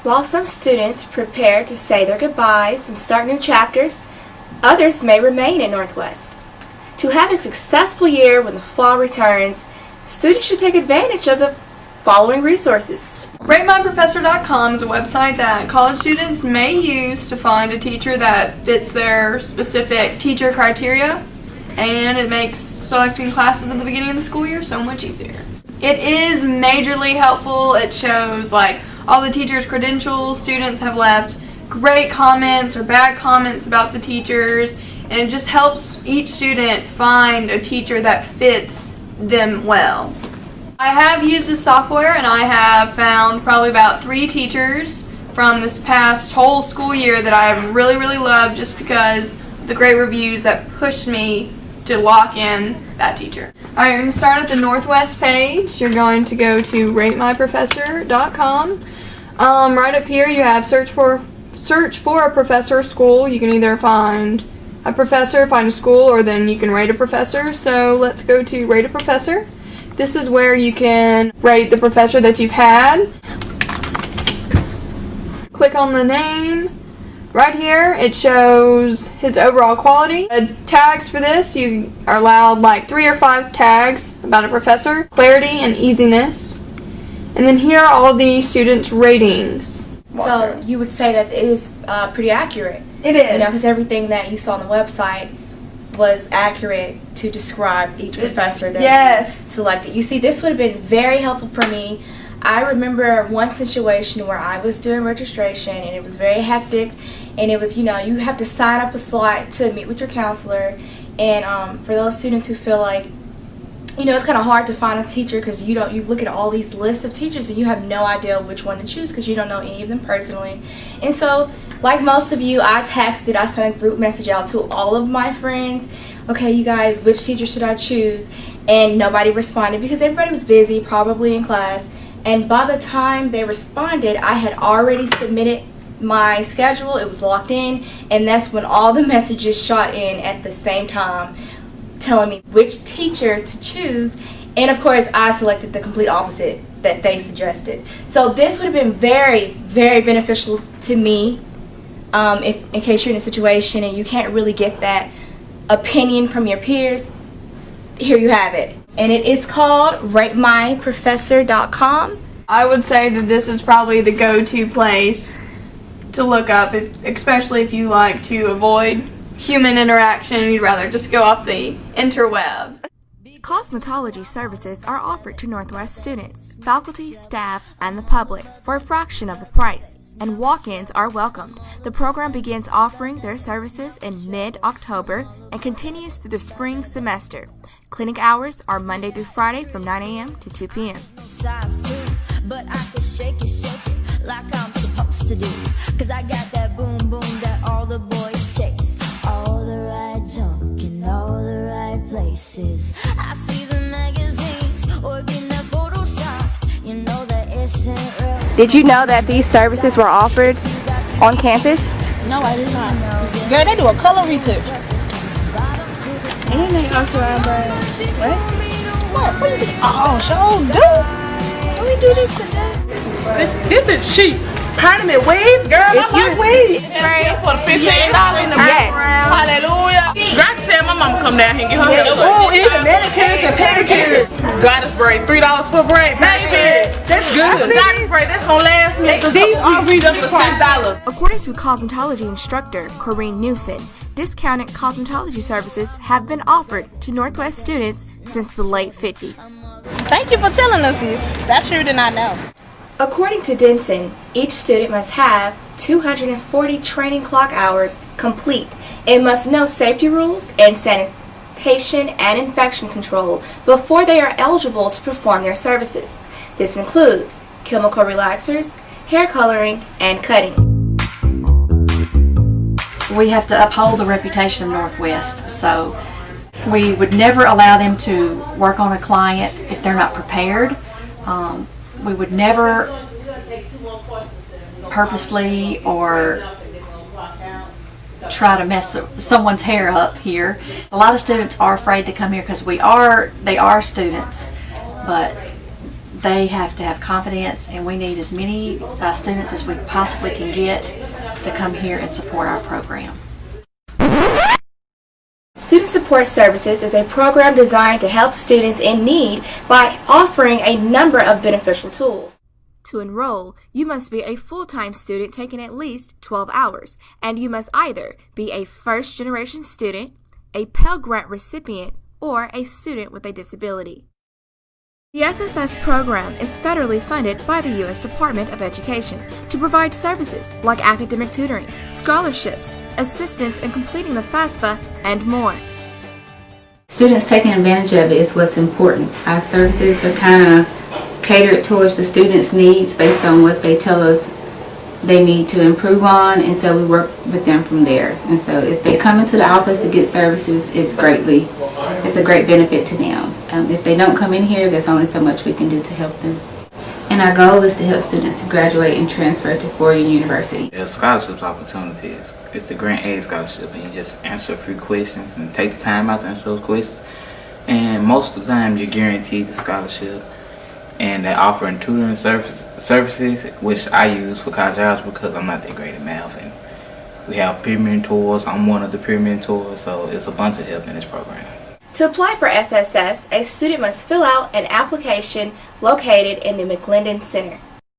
While some students prepare to say their goodbyes and start new chapters, others may remain at Northwest. To have a successful year when the fall returns, students should take advantage of the following resources. RateMyProfessor.com is a website that college students may use to find a teacher that fits their specific teacher criteria, and it makes selecting classes at the beginning of the school year so much easier. It is majorly helpful. It shows all the teachers' credentials. Students have left great comments or bad comments about the teachers, and it just helps each student find a teacher that fits them well. I have used this software, and I have found probably about 3 teachers from this past whole school year that I really, really loved, just because the great reviews that pushed me to lock in that teacher. Alright, you're going to start at the Northwest page. You're going to go to RateMyProfessor.com. Right up here you have search for a professor or school. You can either find a professor, find a school, or then you can rate a professor. So let's go to Rate a Professor. This is where you can rate the professor that you've had. Click on the name. Right here it shows his overall quality. Tags for this, you are allowed 3 or 5 tags about a professor. Clarity and easiness. And then here are all the students' ratings. So you would say that it is pretty accurate. It is. Because everything that you saw on the website was accurate to describe each professor that you selected. You see, this would have been very helpful for me. I remember one situation where I was doing registration, and it was very hectic, and it was, you have to sign up a slot to meet with your counselor, and for those students who feel like, it's kind of hard to find a teacher because you look at all these lists of teachers and you have no idea which one to choose because you don't know any of them personally. And so, like most of you, I sent a group message out to all of my friends. Okay, you guys, which teacher should I choose? And nobody responded because everybody was busy, probably in class. And by the time they responded, I had already submitted my schedule. It was locked in, and that's when all the messages shot in at the same time telling me which teacher to choose, and of course I selected the complete opposite that they suggested. So this would have been very, very beneficial to me in case you're in a situation and you can't really get that opinion from your peers. Here you have it. And it is called RateMyProfessor.com. I would say that this is probably the go-to place to look up, especially if you like to avoid human interaction and you'd rather just go off the interweb. Cosmetology services are offered to Northwest students, faculty, staff, and the public for a fraction of the price, and walk-ins are welcomed. The program begins offering their services in mid-October and continues through the spring semester. Clinic hours are Monday through Friday from 9 a.m. to 2 p.m. But I can shake it like I'm supposed to do. Cause I got that boom boom that all the boys chase. All the right junk in all the right places. I see the magazines working at Photoshop. You know that it ain't real. Did you know that these services were offered on campus? No, I did not. Girl, they do a color retouch. And they also have what? What is it? Oh, sure do. Can we do this today? This is cheap. Permanent weave? Girl, I like weave. It's for $15 in the background. Hallelujah. Girl, I can tell my mama come down here and get her hair. Oh, even manicures and pedicures. Goddess braid, $3 per braid. Baby, that's good. Goddess braid, that's gonna last me. These are reasonable for $6. According to cosmetology instructor Corrine Newson, discounted cosmetology services have been offered to Northwest students since the late 50s. Thank you for telling us this. I sure did not know. According to Denson, each student must have 240 training clock hours complete and must know safety rules and sanitation and infection control before they are eligible to perform their services. This includes chemical relaxers, hair coloring, and cutting. We have to uphold the reputation of Northwest, so we would never allow them to work on a client if they're not prepared. We would never purposely or try to mess someone's hair up here. A lot of students are afraid to come here because they are students, but they have to have confidence, and we need as many students as we possibly can get to come here and support our program. Student Support Services is a program designed to help students in need by offering a number of beneficial tools. To enroll, you must be a full-time student taking at least 12 hours, and you must either be a first-generation student, a Pell Grant recipient, or a student with a disability. The SSS program is federally funded by the U.S. Department of Education to provide services like academic tutoring, scholarships, assistance in completing the FAFSA, and more. Students taking advantage of it is what's important. Our services are kind of catered towards the students' needs based on what they tell us they need to improve on, and so we work with them from there. And so if they come into the office to get services, it's a great benefit to them. If they don't come in here, there's only so much we can do to help them. And our goal is to help students to graduate and transfer to four-year university. There's scholarships opportunities. It's the Grant Aid Scholarship, and you just answer a few questions and take the time out to answer those questions. And most of the time, you're guaranteed the scholarship. And they're offering tutoring services, which I use for college algebra because I'm not that great at math. And we have peer mentors. I'm one of the peer mentors, so it's a bunch of help in this program. To apply for SSS, a student must fill out an application located in the McLendon Center.